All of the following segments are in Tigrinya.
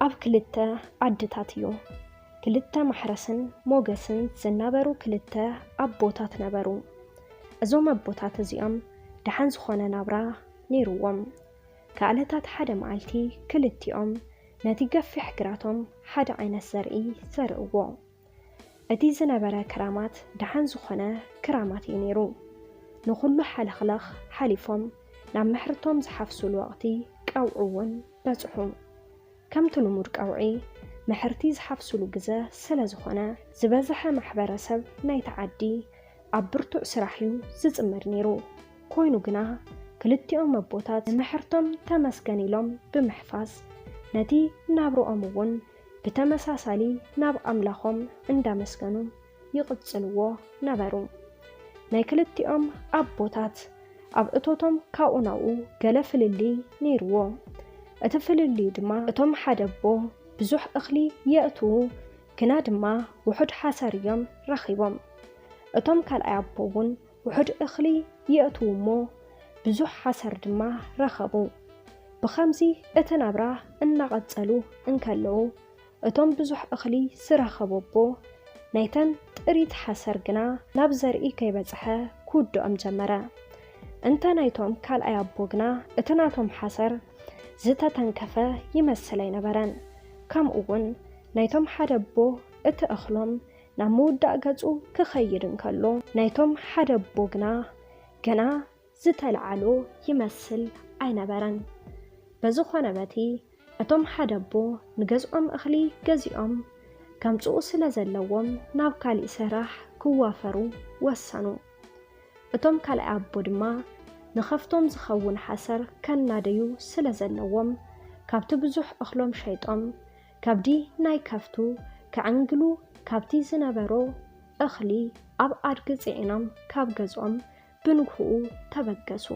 ኣብ ክልተ ዓድታት እዩ ክልተ ማሕረስን ሞገስን ዝነበሩ ክልተ ኣቦታት ነበሩ እዞም ኣቦታት እዚኦም ደሓን ዝኾነ ናብራ ነይሩዎም ከዕለታት ሓደ መዓልቲ ክልቲኦም ነቲ ገፊሕ ግራቶም ሓደ ዓይነት ዘርኢ ዘርእዎ እቲ ዝነበረ ክራማት ደሓን ዝኾነ ክራማት እዩ ነይሩ ንኹሉ ሓለኽለኽ ሓሊፎም ናብ ምሕርቶም ዝሓፍሱሉ ወቕቲ ቀውዑውን በጽሑ ከምቲ ልሙድ ቀውዒ ምሕርቲ ዝሓፍሱሉ ግዜ ስለ ዝኾነ ዝበዝሐ ማሕበረሰብ ናይ ተዓዲ ኣብ ብርቱዕ ስራሕ እዩ ዝጽምድ ነይሩ ኮይኑ ግና ክልቲኦም ኣቦታት ምሕርቶም ተመስገን ኢሎም ብምሕፋስ ነቲ ናብርኦም እውን ብተመሳሳሊ ናብ ኣምላኾም እንዳመስገኑ ይቕጽልዎ ነበሩ ናይ ክልቲኦም ኣቦታት ኣብ እቶቶም ካብኡ ናብኡ ገለ ፍልሊ ነይርዎ እቲ ፍልሊ ድማ እቶም ሓደ ኣቦ ብዙሕ እኽሊ የእትዉ ግና ድማ ውሑድ ሓሰር እዮም ረኺቦም እቶም ካልኣይ ኣቦ እውን ውሑድ እኽሊ የእትዉ እሞ ብዙሕ ሓሰር ድማ ረኸቡ ብኸምዚ እቲ ናብራ እናቐጸሉ እንከለዉ እቶም ብዙሕ እኽሊ ዝረኸቡ ኣቦ ናይተን ጥሪት ሓሰር ግና ናብ ዘርኢ ከይበጽሐ ክውድኦም ጀመረ እንተ ናይቶም ካልኣይ ኣቦ ግና እቲ ናቶም ሓሰር ዝተተንከፈ ይመስል ኣይነበረን ከምኡውን ናይቶም ሓደ ኣቦ እቲ እኽሎም ናብ ምውዳእ ገጹ ክኸይድ እንከሎ ናይቶም ሓደ ኣቦ ግና ገና ዝተለዓሎ ይመስል ኣይነበረን በዝኾነ በቲ እቶም ሓደ ኣቦ ንገዝኦም እኽሊ ገዚኦም ከምጽኡ ስለ ዘለዎም ናብ ካሊእ ስራሕ ክዋፈሩ ወሰኑ እቶም ካልኣይ ኣቦ ድማ ንኸፍቶም ዝኸውን ሓሰር ከናደዩ ስለ ዘለዎም ካብቲ ብዙሕ እኽሎም ሸይጦም ካብዲ ናይ ከፍቱ ከዓንግሉ ካብቲ ዝነበሮ እኽሊ ኣብ ኣድጊ ጽዒኖም ካብ ገዝኦም ብንግህኡ ተበገሱ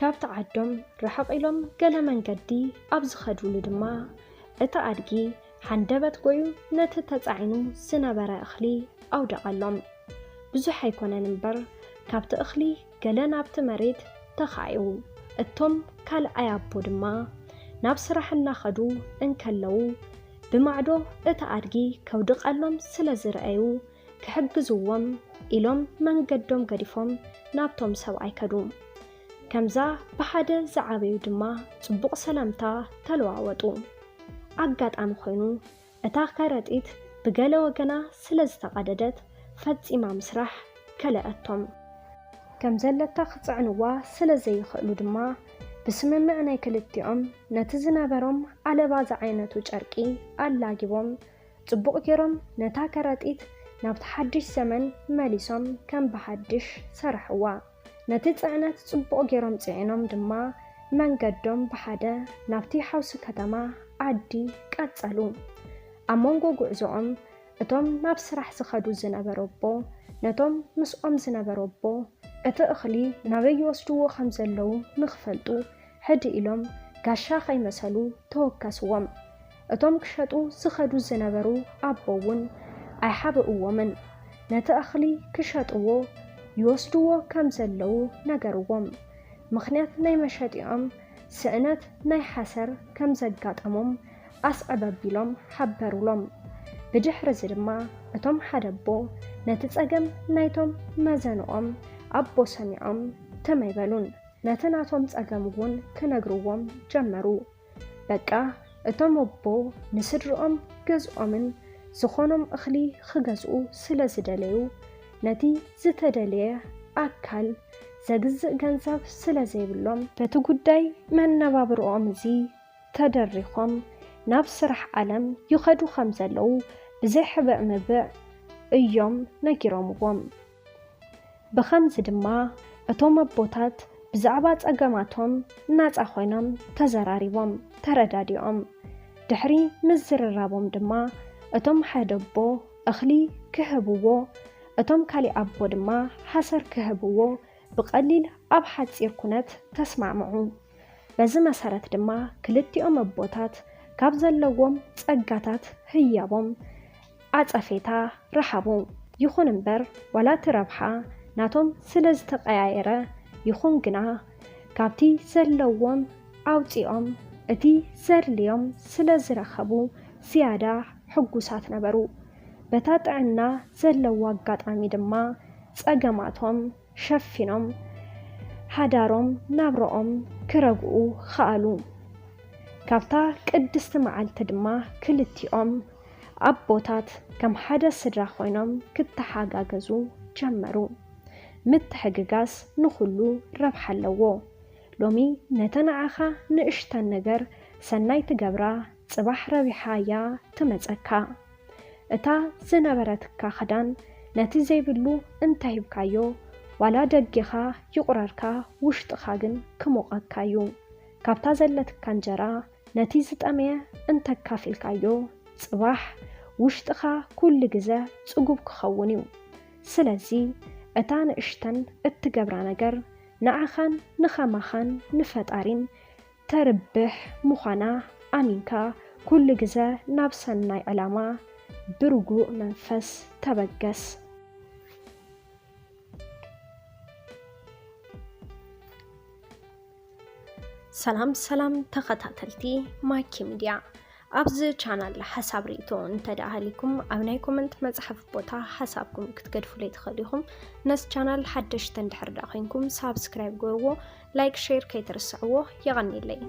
ካብቲ ዓዶም ርሕቕ ኢሎም ገለ መንገዲ ኣብ ዝኸድሉ ድማ እቲ ኣድጊ ሓንደበት ጎዩ ነቲ ተጻዒኑ ዝነበረ እኽሊ ኣውደቐሎም ብዙሕ ኣይኮነን እምበር ካብቲ እኽሊ ገለ ናብቲ መሬት ተኻዒቡ እቶም ካልኣይ ኣቦ ድማ ናብ ስራሕ እናኸዱ እንከለዉ ብማዕዶ እቲ ኣድጊ ከውድቐሎም ስለ ዝረአዩ ክሕግዝዎም ኢሎም መንገዶም ገዲፎም ናብቶም ሰብኣይ ከዱ ከምዛ ብሓደ ዝዓበዩ ድማ ጽቡቕ ሰላምታ ተለዋወጡ ኣጋጣሚ ኮይኑ እታ ከረጢት ብገለ ወገና ስለ ዝተቐደደት ፈጺማ ምስራሕ ከለአቶም ከም ዘለታ ክጽዕንዋ ስለ ዘይኽእሉ ድማ ብስምምዕ ናይ ክልቲኦም ነቲ ዝነበሮም ዓለባ ዝዓይነቱ ጨርቂ ኣላጊቦም ጽቡቕ ጌሮም ነታ ከረጢት ናብቲ ሓድሽ ዘመን መሊሶም ከም ብሓድሽ ሰርሕዋ ነቲ ጽዕነት ጽቡቕ ጌሮም ጽዒኖም ድማ መንገዶም ብሓደ ናብቲ ሓውሲ ከተማ ዓዲ ቀጸሉ ኣብ መንጎ ጉዕዞኦም እቶም ናብ ስራሕ ዝኸዱ ዝነበሩ ኣቦ ነቶም ምስኦም ዝነበሩ ኣቦ እቲ እኽሊ ናበይ ይወስድዎ ከም ዘለዉ ንኽፈልጡ ሕድ ኢሎም ጋሻ ኸይመሰሉ ተወከስዎም እቶም ክሸጡ ዝኸዱ ዝነበሩ ኣቦ እውን ኣይሓብእዎምን ነቲ እኽሊ ክሸጥዎ ይወስድዎ ከም ዘለዉ ነገርዎም ምኽንያት ናይ መሸጢኦም ስእነት ናይ ሓሰር ከም ዘጋጠሞም ኣስዕበቢሎም ሓበሩሎም ብድሕሪ እዚ ድማ እቶም ሓደ ኣቦ ነቲ ጸገም ናይቶም መዘንኦም ኣቦ ሰሚዖም ተመይበሉን ነቲ ናቶም ጸገም እውን ክነግርዎም ጀመሩ በቃ እቶም ኣቦ ንስድሮኦም ገዝኦምን ዝኾኖም እኽሊ ክገዝኡ ስለ ዝደለዩ ነቲ ዝተደለየ ኣካል ዘግዝእ ገንዘብ ስለ ዘይብሎም በቲ ጉዳይ መነባብሮኦም እዚ ተደሪኾም ናብ ስራሕ ዓለም ይኸዱ ከም ዘለዉ ብዘይሕበእ ምብዕ እዮም ነጊሮምዎም ብኸምዚ ድማ እቶም ኣቦታት ብዛዕባ ጸገማቶም ናጻ ኮይኖም ተዘራሪቦም ተረዳዲኦም ድሕሪ ምዝርራቦም ድማ እቶም ሓደ ኣቦ እኽሊ ክህብዎ እቶም ካሊእ ኣቦ ድማ ሓሰር ክህብዎ ብቐሊል ኣብ ሓጺር ኩነት ተስማዕምዑ በዚ መሰረት ድማ ክልቲኦም ኣቦታት ካብ ዘለዎም ጸጋታት ህያቦም ኣጸፌታ ረሓቡ ይኹን እምበር ዋላ ትረብሓ ናቶም ስለ ዝተቀያየረ ይኹን ግና ካብቲ ዘለዎም ኣውፂኦም እቲ ዘድልዮም ስለ ዝረኸቡ ዝያዳ ሕጉሳት ነበሩ። በታ ጥዕና ዘለዎ ኣጋጣሚ ድማ ጸገማቶም ሸፊኖም ሓዳሮም ናብሮኦም ክረግኡ ኸኣሉ። ካብታ ቅድስቲ መዓልቲ ድማ ክልቲኦም ኣቦታት ከም ሓደ ስድራ ኮይኖም ክተሓጋገዙ ጀመሩ። ምትሕግጋዝ ንኹሉ ረብሓ ኣለዎ። ሎሚ ነተነዓኻ ንእሽተን ነገር ሰናይ ትገብራ ጽባሕ ረቢሓያ ትመጸካ። እታ ዝነበረትካ ክዳን ነቲ ዘይብሉ እንተሂብካዮ ዋላ ደጊኻ ይቁረርካ ውሽጥኻ ግን ክሞቐካዩ። ካብታ ዘለትካ እንጀራ ነቲ ዝጠመየ እንተካፊልካዮ ጽባሕ ውሽጥኻ ኩሉ ግዜ ጽጉብ ክኸውን እዩ። ስለዚ እታ ንእሽተን እትገብራ ነገር ንዓኻን ንኸማኻን ንፈጣሪን ተርብሕ ምዃና ኣሚንካ ኩሉ ግዜ ናብ ሰናይ ዕላማ ብርጉእ መንፈስ ተበገስ። ሰላም ሰላም ተኸታተልቲ ማኪ ሚድያ ኣብዚ ቻናል ሓሳብ ርእቶ እንተዳሃሊኩም ኣብ ናይ ኮመንት መጽሐፍ ቦታ ሓሳብኩም ክትገድፉለይ ትኽእሉኹም። ነስ ቻናል ሓደሽተ እንድሕር ዳ ኮይንኩም ሳብስክራይብ ገርዎ፣ ላይክ ሼር ከይትርስዕዎ ይቐኒለይ።